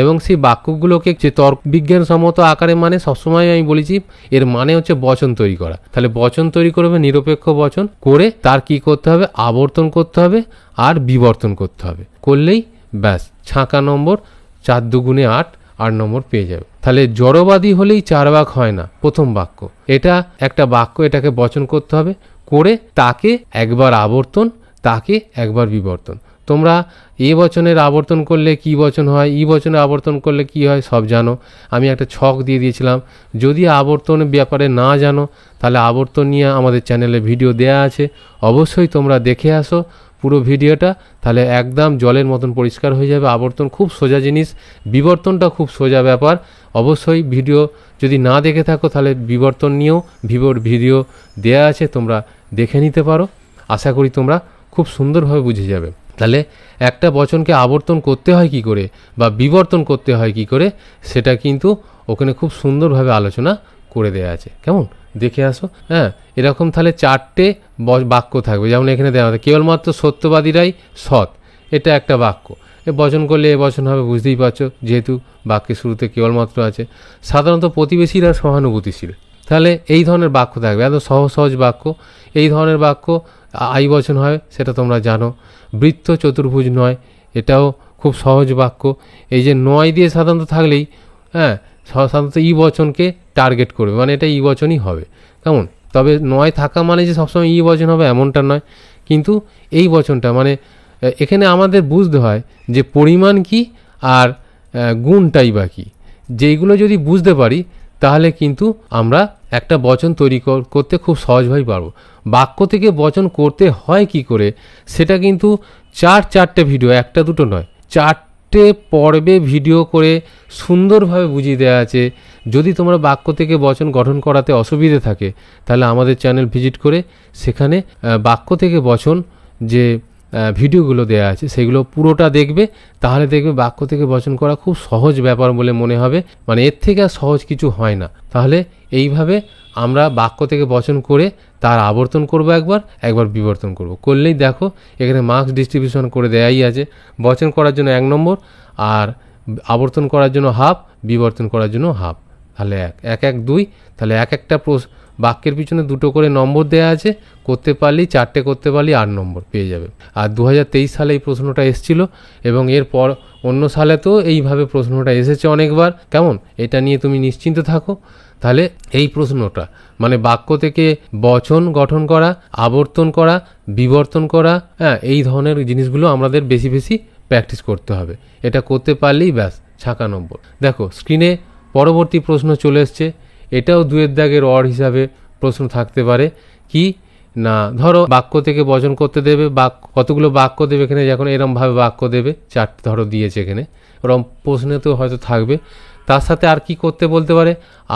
এবং সেই বাক্যগুলোকে যে তর্ক বিজ্ঞানসম্মত আকারে, মানে সবসময় আমি বলেছি এর মানে হচ্ছে বচন তৈরি করা। তাহলে বচন তৈরি করবে, নিরপেক্ষ বচন করে তার কি করতে হবে, আবর্তন করতে হবে আর বিবর্তন করতে হবে। করলেই ব্যাস ছাঁকা নম্বর 4 দুগুণে 8 নম্বর পেয়ে যাবে। তাহলে জড়বাদী হলেই 4 ভাগ হয় না প্রথম বাক্য। এটা একটা বাক্য, এটাকে বচন করতে হবে, করে তাকে একবার আবর্তন, তাকে একবার বিবর্তন। তোমরা এ বচনের আবর্তন করলে কি বচন হয়, ই বচনের আবর্তন করলে কি হয় সব জানো। আমি একটা ছক দিয়ে দিয়েছিলাম। যদি আবর্তনের ব্যাপারে না জানো তাহলে আবর্তন নিয়ে আমাদের চ্যানেলে ভিডিও দেয়া আছে, অবশ্যই তোমরা দেখে আসো পুরো ভিডিওটা, তাহলে একদম জলের মতন পরিষ্কার হয়ে যাবে। আবর্তন খুব সোজা জিনিস, বিবর্তনটা খুব সোজা ব্যাপার। অবশ্যই ভিডিও যদি না দেখে থাকো তাহলে বিবর্তন নিয়েও ভিডিও দেয়া আছে, তোমরা দেখে নিতে পারো। আশা করি তোমরা খুব সুন্দরভাবে বুঝে যাবে। তাহলে একটা বচনকে আবর্তন করতে হয় কি করে বা বিবর্তন করতে হয় কি করে, সেটা কিন্তু ওখানে খুব সুন্দরভাবে আলোচনা করে দেয়া আছে। কেমন, দেখে আসো। হ্যাঁ, এরকম তাহলে 4টে বাক্য থাকবে। যেমন এখানে দেওয়া আছে কেবলমাত্র সত্যবাদীরাই সৎ, এটা একটা বাক্য। এ বচন করলে এ বচন হবে, বুঝতেই পারছো, যেহেতু বাক্যের শুরুতে কেবলমাত্র আছে। সাধারণত প্রতিবেশীরা সহানুভূতিশীল, তাহলে এই ধরনের বাক্য থাকবে, এত সহজ বাক্য। এই ধরনের বাক্য আই বচন হয়, সেটা তোমরা জানো। বৃত্ত চতুর্ভুজ নয়, এটাও খুব সহজ বাক্য। এই যে নয় দিয়ে সাধারণত থাকলেই সাধারণত ই বচনকে টার্গেট করবে, মানে এটা ই বচনই হবে। কেমন, তবে নয় থাকা মানে যে সবসময় ই বচন হবে এমনটা নয়, কিন্তু এই বচনটা মানে এখানে আমাদের বুঝতে হয় যে পরিমাণ কি আর গুণটাই বা কী। যেইগুলো যদি বুঝতে পারি তাহলে কিন্তু আমরা একটা বচন তৈরি করতে খুব সহজভাবেই পারবো। বাক্য থেকে বচন করতে হয় কি করে সেটা কিন্তু চারটে ভিডিও, একটা দুটো নয়, 4টে পর্বে ভিডিও করে সুন্দরভাবে বুঝিয়ে দেওয়া আছে। যদি তোমরা বাক্য থেকে বচন গঠন করাতে অসুবিধে থাকে তাহলে আমাদের চ্যানেল ভিজিট করে সেখানে বাক্য থেকে বচন যে ভিডিওগুলো দেওয়া আছে সেগুলো পুরোটা দেখবে। তাহলে দেখবে বাক্য থেকে বচন করা খুব সহজ ব্যাপার বলে মনে হবে, মানে এর থেকে আর সহজ কিছু হয় না। তাহলে এইভাবে আমরা বাক্য থেকে বচন করে তার আবর্তন করব, একবার বিবর্তন করব, করলেই দেখো এখানে মার্কস ডিস্ট্রিবিউশন করে দেয়াই আছে। বচন করার জন্য 1 নম্বর, আর আবর্তন করার জন্য হাফ, বিবর্তন করার জন্য হাফ। তাহলে 1 1 2, তাহলে একটা বাক্যের পিছনে 2টো করে নম্বর দেওয়া আছে। করতে পারলেই 4টে করতে পারলেই 8 নম্বর পেয়ে যাবে। আর 2023 সালে এই প্রশ্নটা এসেছিল এবং এরপর অন্য সালে তো এইভাবে প্রশ্নটা এসেছে অনেকবার। কেমন, এটা নিয়ে তুমি নিশ্চিন্ত থাকো। তাহলে এই প্রশ্নটা মানে বাক্য থেকে বচন গঠন করা, আবর্তন করা, বিবর্তন করা, হ্যাঁ, এই ধরনের জিনিসগুলো আমাদের বেশি বেশি প্র্যাকটিস করতে হবে। এটা করতে পারলেই ব্যাস 56 নম্বর। দেখো স্ক্রিনে পরবর্তী প্রশ্ন চলে এসছে। এটাও 2 দাগের অর হিসাবে প্রশ্ন থাকতে পারে। কি না, ধরো বাক্য থেকে বচন করতে দেবে, কতগুলো বাক্য দেবে এখানে, যখন এরমভাবে বাক্য দেবে 4টে ধরো দিয়েছে এখানে, ওরম প্রশ্নে তো হয়তো থাকবে। তার সাথে আর কি করতে বলতে পারে,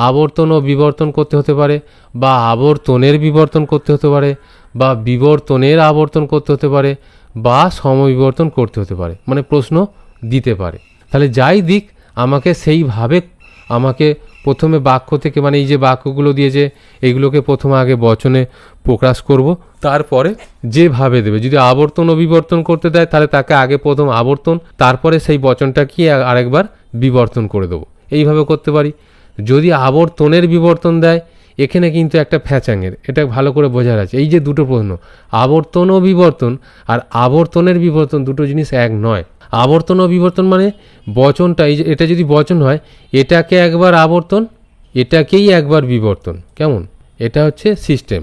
আবর্তন ও বিবর্তন করতে হতে পারে, বা আবর্তনের বিবর্তন করতে হতে পারে, বা বিবর্তনের আবর্তন করতে হতে পারে, বা সমবিবর্তন করতে হতে পারে, মানে প্রশ্ন দিতে পারে। তাহলে যাই দিক আমাকে সেইভাবে প্রথমে বাক্য থেকে, মানে এই যে বাক্যগুলো দিয়েছে এইগুলোকে প্রথমে আগে বচনে প্রকাশ করব, তারপরে যেভাবে দেবে। যদি আবর্তন ও বিবর্তন করতে দেয় তাহলে তাকে আগে প্রথম আবর্তন, তারপরে সেই বচনটাকে আরেকবার বিবর্তন করে দেবো, এইভাবে করতে পারি। যদি আবর্তনের বিবর্তন দেয়, এখানে কিন্তু একটা ফ্যাচাঙের, এটা ভালো করে বোঝার আছে। এই যে দুটো প্রশ্ন, আবর্তন ও বিবর্তন আর আবর্তনের বিবর্তন, দুটো জিনিস এক নয়। আবর্তন ও বিবর্তন মানে বচনটা, এটা যদি বচন হয়, এটাকে একবার আবর্তন, এটাকেই একবার বিবর্তন। কেমন, এটা হচ্ছে সিস্টেম।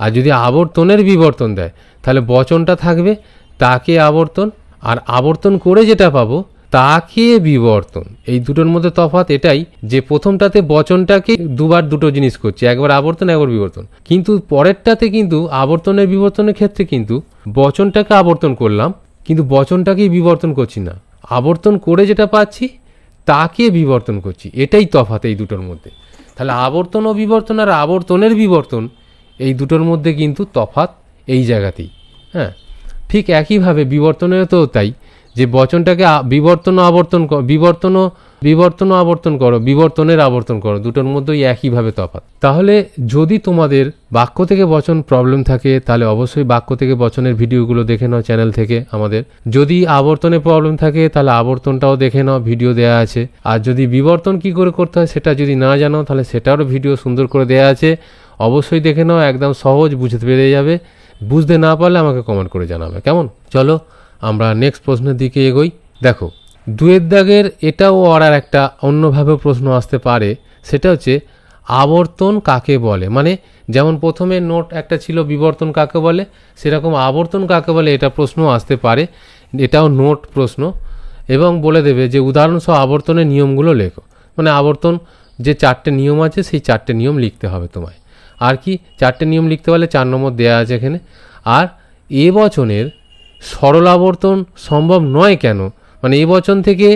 আর যদি আবর্তনের বিবর্তন দেয় তাহলে বচনটা থাকবে, তাকে আবর্তন, আর আবর্তন করে যেটা পাবো তাকে বিবর্তন। এই দুটোর মধ্যে তফাৎ এটাই যে প্রথমটাতে বচনটাকে দুবার দুটো জিনিস করছি, একবার আবর্তন একবার বিবর্তন, কিন্তু পরেরটাতে কিন্তু আবর্তনের বিবর্তনের ক্ষেত্রে কিন্তু বচনটাকে আবর্তন করলাম কিন্তু বচনটাকেই বিবর্তন করছি না, আবর্তন করে যেটা পাচ্ছি তাকে বিবর্তন করছি। এটাই তফাৎ এই দুটোর মধ্যে। তাহলে আবর্তন ও বিবর্তন আর আবর্তনের বিবর্তন, এই দুটোর মধ্যে কিন্তু তফাৎ এই জায়গাতেই। হ্যাঁ, ঠিক একইভাবে বিবর্তনেও তো তাই, যে বচনটাকে বিবর্তন ও আবর্তন করো, বিবর্তনের আবর্তন করো, দুটোর মধ্যেই একইভাবে তফাৎ। তাহলে যদি তোমাদের বাক্য থেকে বচন প্রবলেম থাকে তাহলে অবশ্যই বাক্য থেকে বচনের ভিডিওগুলো দেখে নাও চ্যানেল থেকে আমাদের। যদি আবর্তনে প্রবলেম থাকে তাহলে আবর্তনটাও দেখে নাও, ভিডিও দেওয়া আছে। আর যদি বিবর্তন কি করে করতে হয় সেটা যদি না জানো তাহলে সেটারও ভিডিও সুন্দর করে দেওয়া আছে, অবশ্যই দেখে নাও, একদম সহজ, বুঝতে পেরে যাবে। বুঝতে না পারলে আমাকে কমেন্ট করে জানাবে। কেমন, চলো আমরা নেক্সট প্রশ্নের দিকে এগোই। দেখো 2 দাগের এটাও আর একটা অন্যভাবে প্রশ্ন আসতে পারে, সেটা হচ্ছে আবর্তন কাকে বলে। মানে যেমন প্রথমে নোট একটা ছিল বিবর্তন কাকে বলে, সেরকম আবর্তন কাকে বলে এটা প্রশ্ন আসতে পারে। এটাও নোট প্রশ্ন, এবং বলে দেবে যে উদাহরণসহ আবর্তনের নিয়মগুলো লেখো। মানে আবর্তন যে 4টে নিয়ম আছে সেই 4টে নিয়ম লিখতে হবে তোমায়। আর কি 4টে নিয়ম লিখতে পারলে 4 নম্বর দেওয়া আছে এখানে। আর এ বচনের সরল আবর্তন সম্ভব নয় কেন, মানে এ বচন থেকে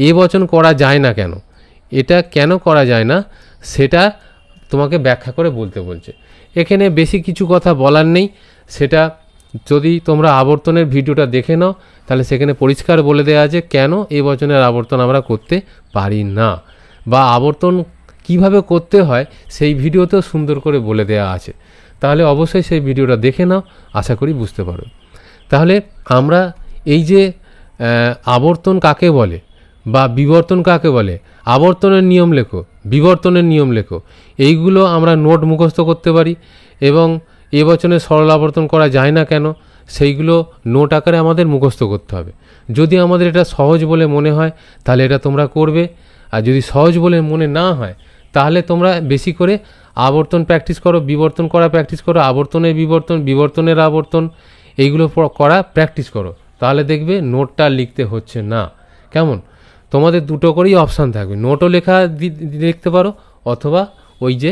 এ বচন করা যায় না কেন, এটা কেন করা যায় না সেটা তোমাকে ব্যাখ্যা করে বলতে বলছে। এখানে বেশি কিছু কথা বলার নেই, সেটা যদি তোমরা আবর্তনের ভিডিওটা দেখে নাও তাহলে সেখানে পরিষ্কার বলে দেওয়া আছে কেন এ বচনের আবর্তন আমরা করতে পারি না, বা আবর্তন কিভাবে করতে হয় সেই ভিডিওতেও সুন্দর করে বলে দেওয়া আছে। তাহলে অবশ্যই সেই ভিডিওটা দেখে নাও, আশা করি বুঝতে পারো। তাহলে আমরা এই যে আবর্তন কাকে বলে বা বিবর্তন কাকে বলে, আবর্তনের নিয়ম লেখো, বিবর্তনের নিয়ম লেখো, এইগুলো আমরা নোট মুখস্থ করতে পারি। এবং এ বচনে সরল আবর্তন করা যায় না কেন সেইগুলো নোট আকারে আমাদের মুখস্থ করতে হবে। যদি আমাদের এটা সহজ বলে মনে হয় তাহলে এটা তোমরা করবে, আর যদি সহজ বলে মনে না হয় তাহলে তোমরা বেশি করে আবর্তন প্র্যাকটিস করো, বিবর্তন করা প্র্যাকটিস করো, আবর্তনের বিবর্তন, বিবর্তনের আবর্তন, এইগুলো করা প্র্যাকটিস করো। তাহলে দেখবে নোটটা লিখতে হচ্ছে না। কেমন, তোমাদের দুটো করেই অপশান থাকবে, নোটও লেখা লিখতে পারো, অথবা ওই যে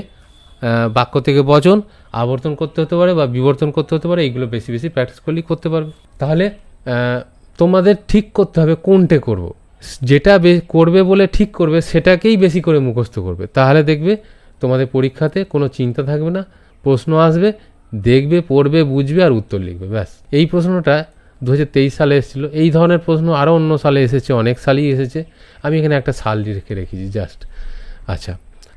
বাক্য থেকে বচন আবর্তন করতে হতে পারে বা বিবর্তন করতে হতে পারে, এইগুলো বেশি বেশি প্র্যাকটিস করলেই করতে পারবে। তাহলে তোমাদের ঠিক করতে হবে কোনটা করব, যেটা করবে বলে ঠিক করবে সেটাকেই বেশি করে মুখস্থ করবে, তাহলে দেখবে তোমাদের পরীক্ষাতে কোনো চিন্তা থাকবে না, প্রশ্ন আসবে, দেখবে, পড়বে, বুঝবে আর উত্তর লিখবে, ব্যাস। এই প্রশ্নটা 2023 সালে এসেছিলো। এই ধরনের প্রশ্ন আরও অন্য সালে এসেছে, অনেক সালেই এসেছে, আমি এখানে একটা সাল রেখেছি জাস্ট। আচ্ছা,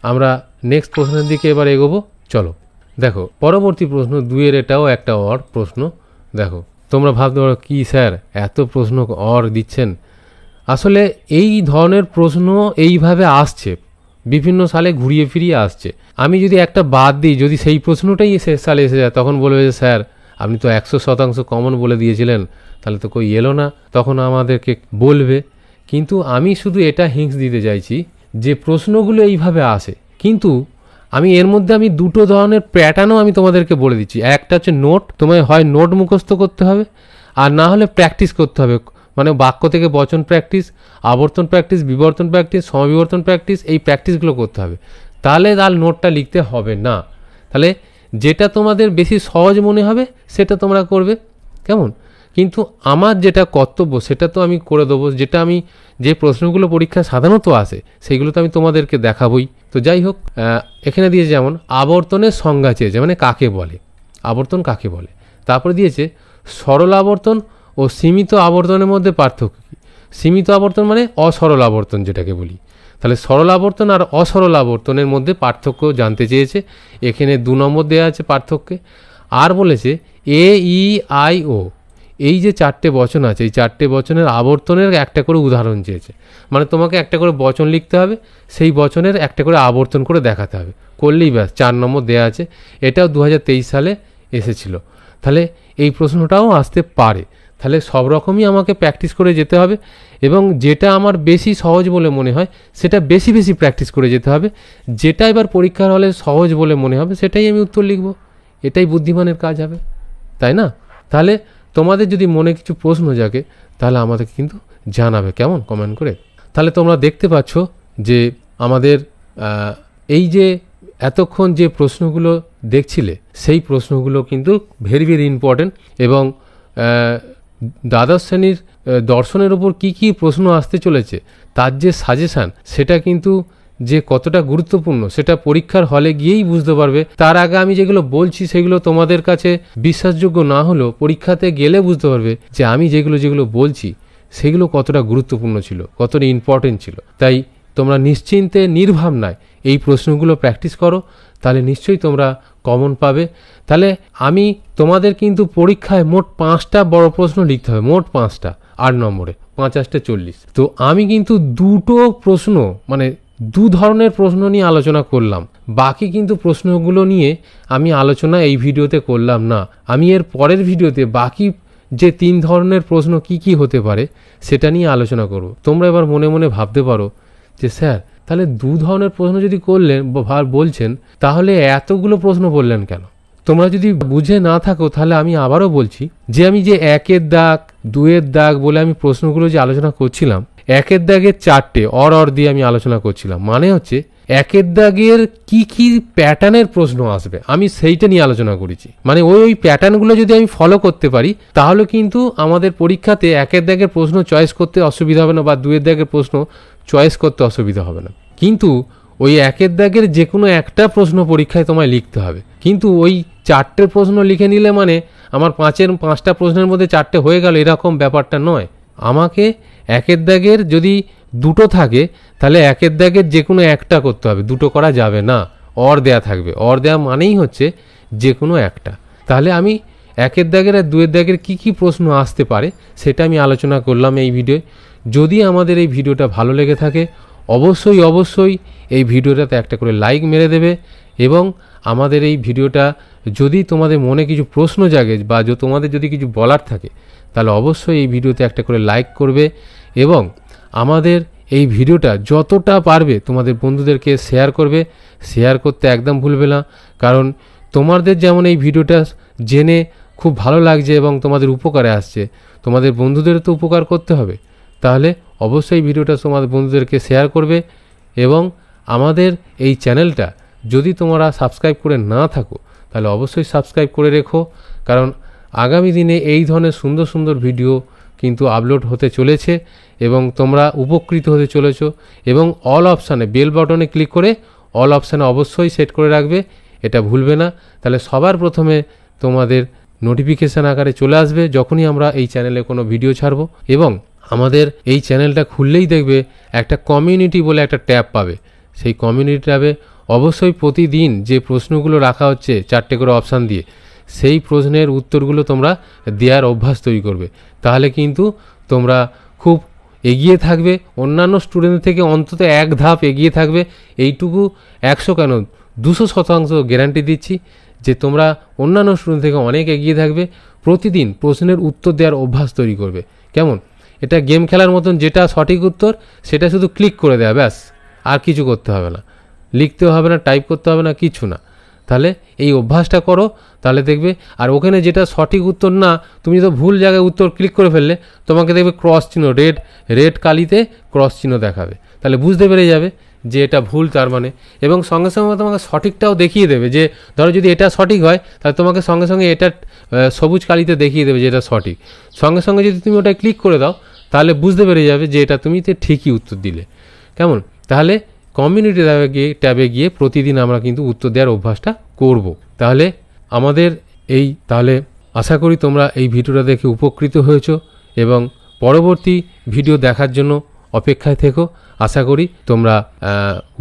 আমরা নেক্সট প্রশ্নের দিকে এবার এগোবো, চলো। দেখো পরবর্তী প্রশ্ন 2-এর, এটাও একটা অর প্রশ্ন। দেখো তোমরা ভাবতে পারো কি স্যার এত প্রশ্ন অর দিচ্ছেন, আসলে এই ধরনের প্রশ্ন এইভাবে আসছে, বিভিন্ন সালে ঘুরিয়ে ফিরিয়ে আসছে। আমি যদি একটা বাদ দিই, যদি সেই প্রশ্নটাই শেষ সালে এসে যায়, তখন বলবে যে স্যার আপনি তো 100% কমন বলে দিয়েছিলেন, তাহলে তো কই এলো না, তখন আমাদেরকে বলবে। কিন্তু আমি শুধু এটা হিংস দিতে চাইছি যে প্রশ্নগুলো এইভাবে আসে, কিন্তু আমি এর মধ্যে আমি দুটো ধরনের প্যাটার্নও আমি তোমাদেরকে বলে দিচ্ছি। একটা হচ্ছে নোট, তোমায় হয় নোট মুখস্থ করতে হবে, আর না হলে প্র্যাকটিস করতে হবে, মানে বাক্য থেকে বচন প্র্যাকটিস, আবর্তন প্র্যাকটিস, বিবর্তন প্র্যাকটিস, সমবিবর্তন প্র্যাকটিস, এই প্র্যাকটিসগুলো করতে হবে, তাহলে তার নোটটা লিখতে হবে না। তাহলে যেটা তোমাদের বেশি সহজ মনে হবে সেটা তোমরা করবে, কেমন? কিন্তু আমার যেটা কর্তব্য সেটা তো আমি করে দেবো, যেটা আমি যে প্রশ্নগুলো পরীক্ষায় সাধারণত আসে সেইগুলো তো আমি তোমাদেরকে দেখাবই। তো যাই হোক, এখানে দিয়েছে যেমন আবর্তনের সংজ্ঞা চেয়েছে, মানে কাকে বলে, আবর্তন কাকে বলে। তারপরে দিয়েছে সরল আবর্তন ও সীমিত আবর্তনের মধ্যে পার্থক্য কী। সীমিত আবর্তন মানে অসরল আবর্তন যেটাকে বলি, তাহলে সরল আবর্তন আর অসরল আবর্তনের মধ্যে পার্থক্য জানতে চেয়েছে। এখানে 2 নম্বর দেওয়া আছে পার্থক্যে। আর বলেছে এ, ই, আই, ও, এই যে 4টে বচন আছে, এই 4টে বচনের আবর্তনের একটা করে উদাহরণ চেয়েছে, মানে তোমাকে একটা করে বচন লিখতে হবে, সেই বচনের একটা করে আবর্তন করে দেখাতে হবে, করলেই ব্যাস। 4 নম্বর দেওয়া আছে, এটাও 2023 সালে এসেছিল। তাহলে এই প্রশ্নটাও আসতে পারে, তাহলে সব রকমই আমাকে প্র্যাকটিস করে যেতে হবে, এবং যেটা আমার বেশি সহজ বলে মনে হয় সেটা বেশি বেশি প্র্যাকটিস করে যেতে হবে, যেটা এবার পরীক্ষার হলে সহজ বলে মনে হবে সেটাই আমি উত্তর লিখব, এটাই বুদ্ধিমানের কাজ হবে, তাই না? তাহলে তোমাদের যদি মনে কিছু প্রশ্ন জাগে তাহলে আমাদেরকে কিন্তু জানাবে, কেমন, কমেন্ট করে। তাহলে তোমরা দেখতে পাচ্ছ যে আমাদের এই যে এতক্ষণ যে প্রশ্নগুলো দেখছিলে সেই প্রশ্নগুলো কিন্তু ভেরি ভেরি ইম্পর্টেন্ট, এবং দ্বাদশ শ্রেণীর দর্শনের উপর কি কি প্রশ্ন আসতে চলেছে তার যে সাজেশান, সেটা কিন্তু যে কতটা গুরুত্বপূর্ণ সেটা পরীক্ষার হলে গিয়েই বুঝতে পারবে। তার আগে আমি যেগুলো বলছি সেগুলো তোমাদের কাছে বিশ্বাসযোগ্য না হলেও পরীক্ষাতে গেলে বুঝতে পারবে যে আমি যেগুলো বলছি সেগুলো কতটা গুরুত্বপূর্ণ ছিল, কতটা ইম্পর্টেন্ট ছিল। তাই তোমরা নিশ্চিন্তে নির্ভাবনায় এই প্রশ্নগুলো প্র্যাকটিস করো, তাহলে নিশ্চয়ই তোমরা কমন পাবে। তাহলে আমি তোমাদের কিন্তু পরীক্ষায় মোট 5টা বড় প্রশ্ন লিখতে হবে, মোট 5টা, 8 নম্বরে 5 8 40। তো আমি কিন্তু 2টো প্রশ্ন, মানে 2 ধরনের প্রশ্ন নিয়ে আলোচনা করলাম, বাকি কিন্তু প্রশ্নগুলো নিয়ে আমি আলোচনা এই ভিডিওতে করলাম না। আমি এর পরের ভিডিওতে বাকি যে 3 ধরনের প্রশ্ন কি কি হতে পারে সেটা নিয়ে আলোচনা করব। তোমরা এবার মনে মনে ভাবতে পারো যে স্যার তাহলে 2 ধরনের প্রশ্ন যদি করলেন বলছেন, তাহলে এতগুলো প্রশ্ন বললেন কেন? তোমরা যদি বুঝে না থাকো তাহলে আমি আবারও বলছি যে আমি যে 1-এর দাগ, 2-এর দাগ বলে আমি প্রশ্নগুলো যে আলোচনা করছিলাম, 1-এর দাগের 4টে অর দিয়ে আমি আলোচনা করছিলাম, মানে হচ্ছে 1-এর দাগের কি কি প্যাটার্নের প্রশ্ন আসবে আমি সেইটা নিয়ে আলোচনা করেছি। মানে ওই প্যাটার্নগুলো যদি আমি ফলো করতে পারি তাহলে কিন্তু আমাদের পরীক্ষাতে 1-এর দাগের প্রশ্ন চয়েস করতে অসুবিধা হবে না, বা 2-এর দাগের প্রশ্ন চয়েস করতে অসুবিধা হবে না। কিন্তু ওই 1-এর দাগের যে কোনো একটা প্রশ্ন পরীক্ষায় তোমায় লিখতে হবে, কিন্তু ওই 4টে প্রশ্ন লিখে নিলে মানে আমার 5টা প্রশ্নের মধ্যে 4টে হয়ে গেল এরকম ব্যাপারটা নয়। আমাকে 1-এর দাগের যদি 2টো থাকে তাহলে 1-এর দাগের যে কোনো একটা করতে হবে, 2টো করা যাবে না, অর দেয়া থাকবে। অর দেয়া মানেই হচ্ছে যে কোনো একটা। তাহলে আমি 1-এর দাগের আর 2-এর দাগের কি কি প্রশ্ন আসতে পারে সেটা আমি আলোচনা করলাম এই ভিডিওয়। যদি আমাদের এই ভিডিওটা ভালো লেগে থাকে অবশ্যই এই ভিডিওটাতে একটা করে লাইক মেরে দেবে, এবং আমাদের এই ভিডিওটা যদি তোমাদের মনে কিছু প্রশ্ন জাগে বা তোমাদের যদি কিছু বলার থাকে তাহলে অবশ্যই এই ভিডিওতে একটা করে লাইক করবে, এবং আমাদের এই ভিডিওটা যতটা পারবে তোমাদের বন্ধুদেরকে শেয়ার করবে। শেয়ার করতে একদম ভুলবে না, কারণ তোমাদের যেমন এই ভিডিওটা জেনে খুব ভালো লাগছে এবং তোমাদের উপকারে আসছে, তোমাদের বন্ধুদেরও তো উপকার করতে হবে। তাহলে অবশ্যই ভিডিওটা তোমাদের বন্ধুদেরকে শেয়ার করবে, এবং আমাদের এই চ্যানেলটা যদি তোমরা সাবস্ক্রাইব করে না থাকো তাহলে অবশ্যই সাবস্ক্রাইব করে রেখো, কারণ আগামী দিনে এই ধরনের সুন্দর সুন্দর ভিডিও কিন্তু আপলোড হতে চলেছে এবং তোমরা উপকৃত হতে চলেছো। এবং অল অপশানে বেল বাটনে ক্লিক করে অল অপশানে অবশ্যই সেট করে রাখবে, এটা ভুলবে না। তাহলে সবার প্রথমে তোমাদের নোটিফিকেশান আকারে চলে আসবে যখনই আমরা এই চ্যানেলে কোনো ভিডিও ছাড়ব। এবং আমাদের এই চ্যানেলটা খুললেই দেখবে একটা কমিউনিটি বলে একটা ট্যাব পাবে। সেই কমিউনিটি ট্যাবে অবশ্যই প্রতিদিন যে প্রশ্নগুলো রাখা হচ্ছে 4টে করে অপশান দিয়ে, সেই প্রশ্নের উত্তরগুলো তোমরা দেওয়ার অভ্যাস তৈরি করবে। তাহলে কিন্তু তোমরা খুব এগিয়ে থাকবে, অন্যান্য স্টুডেন্ট থেকে অন্তত এক ধাপ এগিয়ে থাকবে। এইটুকু 100 কেন 200% গ্যারান্টি দিচ্ছি যে তোমরা অন্যান্য স্টুডেন্ট থেকে অনেক এগিয়ে থাকবে। প্রতিদিন প্রশ্নের উত্তর দেওয়ার অভ্যাস তৈরি করবে। কেমন? এটা গেম খেলার মতন, যেটা সঠিক উত্তর সেটা শুধু ক্লিক করে দেওয়া, ব্যাস, আর কিছু করতে হবে না, লিখতেও হবে না, টাইপ করতে হবে না, কিছু না। তাহলে এই অভ্যাসটা করো, তাহলে দেখবে। আর ওখানে যেটা সঠিক উত্তর না, তুমি তো ভুল জায়গায় উত্তর ক্লিক করে ফেললে, তোমাকে দেখবে ক্রস চিহ্ন, রেড কালিতে ক্রস চিহ্ন দেখাবে। তাহলে বুঝতে পেরে যাবে যে এটা ভুল, তার মানে। এবং সঙ্গে সঙ্গে তোমাকে সঠিকটাও দেখিয়ে দেবে, যে ধরো যদি এটা সঠিক হয় তাহলে তোমাকে সঙ্গে সঙ্গে এটা সবুজ কালিতে দেখিয়ে দেবে যে এটা সঠিক। সঙ্গে সঙ্গে যদি তুমি ওটা ক্লিক করে দাও তাহলে বুঝতে পেরে যাবে যে এটা তুমি ঠিকই উত্তর দিলে। কেমন? তাহলে কমিউনিটি ট্যাবে গিয়ে প্রতিদিন আমরা কিন্তু উত্তর দেওয়ার অভ্যাসটা করব। তাহলে তাহলে আশা করি তোমরা এই ভিডিওটা দেখে উপকৃত হয়েছো এবং পরবর্তী ভিডিও দেখার জন্য অপেক্ষায় থেকো। আশা করি তোমরা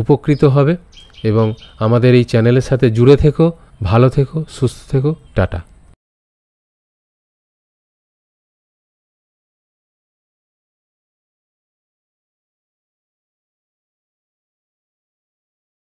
উপকৃত হবে এবং আমাদের এই চ্যানেলের সাথে জুড়ে থেকো। ভালো থেকো, সুস্থ থেকো, টাটা।